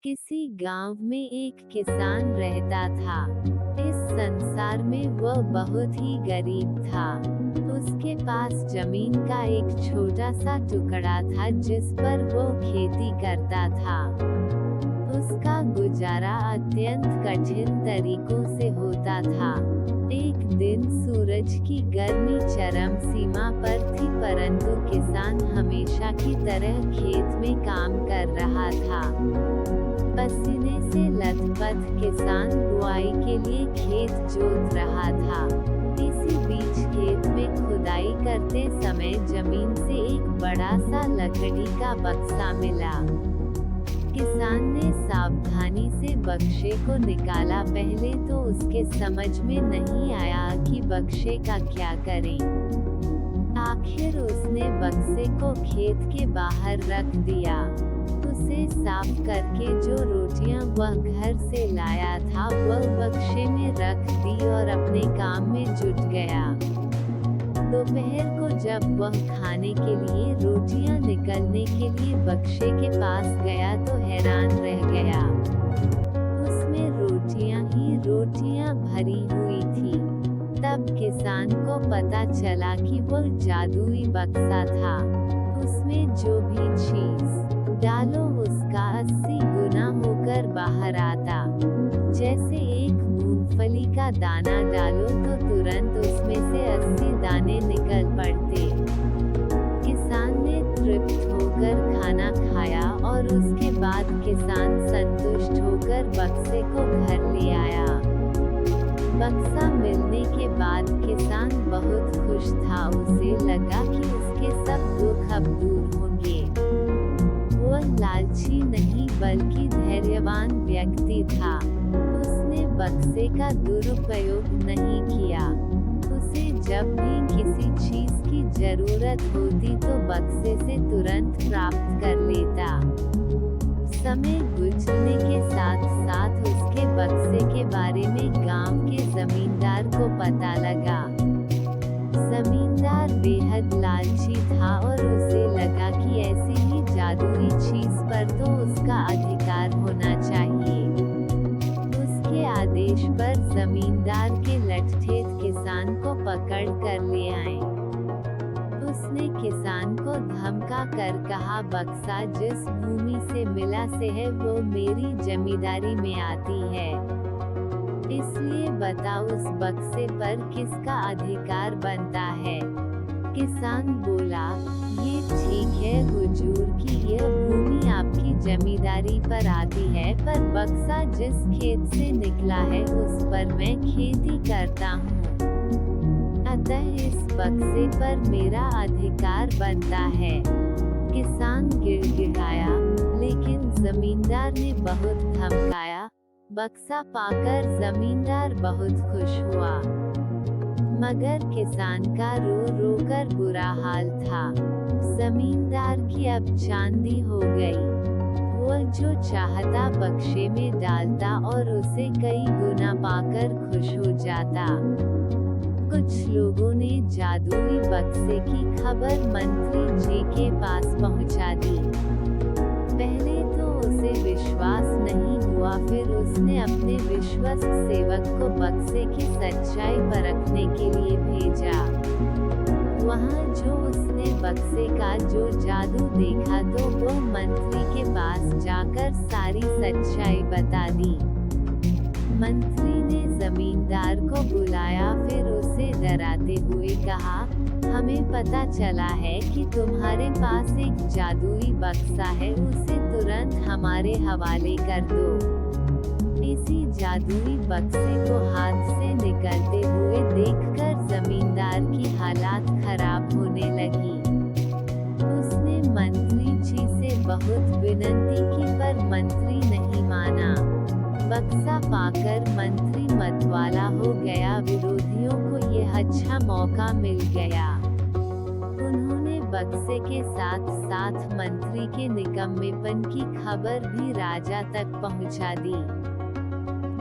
किसी गांव में एक किसान रहता था। इस संसार में वह बहुत ही गरीब था। उसके पास जमीन का एक छोटा सा टुकड़ा था जिस पर वो खेती करता था। उसका गुजारा अत्यंत कठिन तरीकों से होता था। एक दिन सूरज की गर्मी चरम सीमा पर थी, परंतु किसान हमेशा की तरह खेत में काम कर रहा था। पसीने से लथपथ किसान बुआई के लिए खेत जोत रहा था। इसी बीच खेत में खुदाई करते समय जमीन से एक बड़ा सा लकड़ी का बक्सा मिला। किसान ने सावधानी से बक्से को निकाला। पहले तो उसके समझ में नहीं आया कि बक्से का क्या करें। आखिर उसने बक्से को खेत के बाहर रख दिया। उसे साफ करके जो रोटियां वह घर से लाया था वह बक्से में रख दी और अपने काम में जुट गया। दोपहर को जब वह खाने के लिए रोटियां निकलने के लिए बक्से के पास गया तो हैरान रह गया। उसमें रोटियां ही रोटियां भरी हुई थी। तब किसान को पता चला कि वह जादुई बक्सा था। उसमें जो भी चीज डालो उसका 80 गुना होकर बाहर आता। जैसे एक मूंगफली का दाना डालो तो तुरंत उसमें से 80 दाने निकल पड़ते। किसान ने तृप्त होकर खाना खाया और उसके बाद किसान संतुष्ट होकर बक्से को घर ले आया। बक्सा मिलने के बाद किसान बहुत खुश था। उसे लगा कि उसके सब दुख अब दूर होंगे। वह लालची नहीं बल्कि धैर्यवान व्यक्ति था। उसने बक्से का दुरुपयोग नहीं किया। उसे जब भी किसी चीज की जरूरत होती तो बक्से से तुरंत प्राप्त कर लेता। समय गुजरने के साथ साथ उसके बक्से के बारे में गांव के जमींदार को पता लगा। जमींदार बेहद लालची था और उसे लगा कि ऐसी ही जादुई चीज पर तो उसका अधिकार होना चाहिए। उसके आदेश पर जमींदार के लठठेठ किसान को पकड़ कर ले आए। उसने किसान को धमका कर कहा, बक्सा जिस भूमि से मिला से है वो मेरी जमींदारी में आती है, इसलिए बता उस बक्से पर किसका अधिकार बनता है। किसान बोला, ये ठीक है हुजूर कि यह भूमि आपकी जमींदारी पर आती है, पर बक्सा जिस खेत से निकला है उस पर मैं खेती करता हूँ, अतः इस बक्से पर मेरा अधिकार बनता है। किसान गिड़गिड़ाया, लेकिन जमींदार ने बहुत धमकाया। बक्सा पाकर जमींदार बहुत खुश हुआ, मगर किसान का रो रो कर बुरा हाल था। जमींदार की अब चांदी हो गई। वह जो चाहता बक्से में डालता और उसे कई गुना पाकर खुश हो जाता। कुछ लोगों ने जादुई बक्से की खबर मंत्री जी के पास पहुंचा दी। पहले तो उसे विश्वास नहीं हुआ, फिर उसने अपने विश्वस्त सेवक को बक्से की सच्चाई परखने के लिए भेजा। वहां जो उसने बक्से का जो जादू देखा तो वह मंत्री के पास जाकर सारी सच्चाई बता दी। मंत्री ने जमींदार को बुलाया, फिर उसे डराते हुए कहा, हमें पता चला है कि तुम्हारे पास एक जादुई बक्सा है, उसे तुरंत हमारे हवाले कर दो। इसी जादुई बक्से को हाथ से निकलते हुए देखकर जमींदार की हालात खराब होने लगी। उसने मंत्री जी से बहुत विनती की पर मंत्री नहीं माना। बक्सा पाकर मंत्री मतवाला हो गया। विरोधियों को यह अच्छा मौका मिल गया। उन्होंने बक्से के साथ साथ मंत्री के निकम्मेपन की खबर भी राजा तक पहुंचा दी।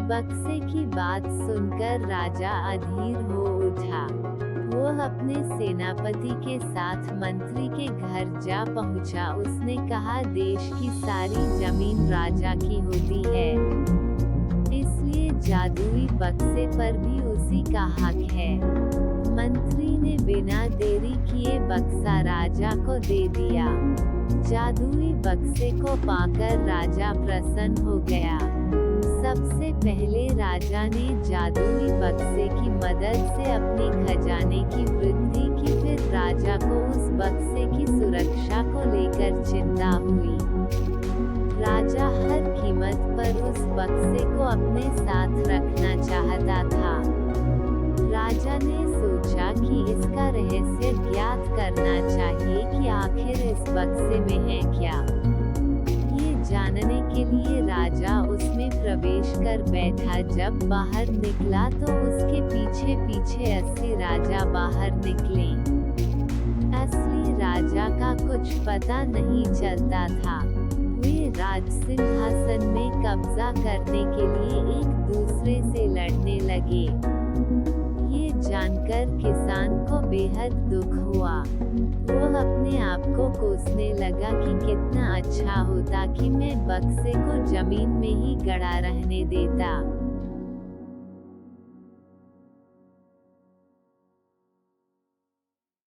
बक्से की बात सुनकर राजा अधीर हो उठा। वो अपने सेनापति के साथ मंत्री के घर जा पहुंचा। उसने कहा, देश की सारी जमीन राजा की होती है, इसलिए जादुई बक्से पर भी उसी का हक है। मंत्री ने बिना देरी किए बक्सा राजा को दे दिया। जादुई बक्से को पाकर राजा प्रसन्न हो गया। सबसे पहले राजा ने जादुई बक्से की मदद से अपनी खजाने की वृद्धि की। फिर राजा को उस बक्से की सुरक्षा को लेकर चिंता हुई। राजा हर कीमत पर उस बक्से को अपने साथ रखना चाहता था। राजा ने सोचा कि इसका रहस्य ज्ञात करना चाहिए कि आखिर इस बक्से में है क्या। ये जानने के लिए राजा उसमें प्रवेश कर बैठा। जब बाहर निकला तो उसके पीछे पीछे 80 राजा बाहर निकले। असली राजा का कुछ पता नहीं चलता था। वे राज सिंहासन में कब्जा करने के लिए एक दूसरे से लड़ने लगे। ये जानकर किसान को बेहद दुख हुआ। वो अपने आप को कोसने लगा कि कितना अच्छा होता कि मैं बक्से को जमीन में ही गड़ा रहने देता।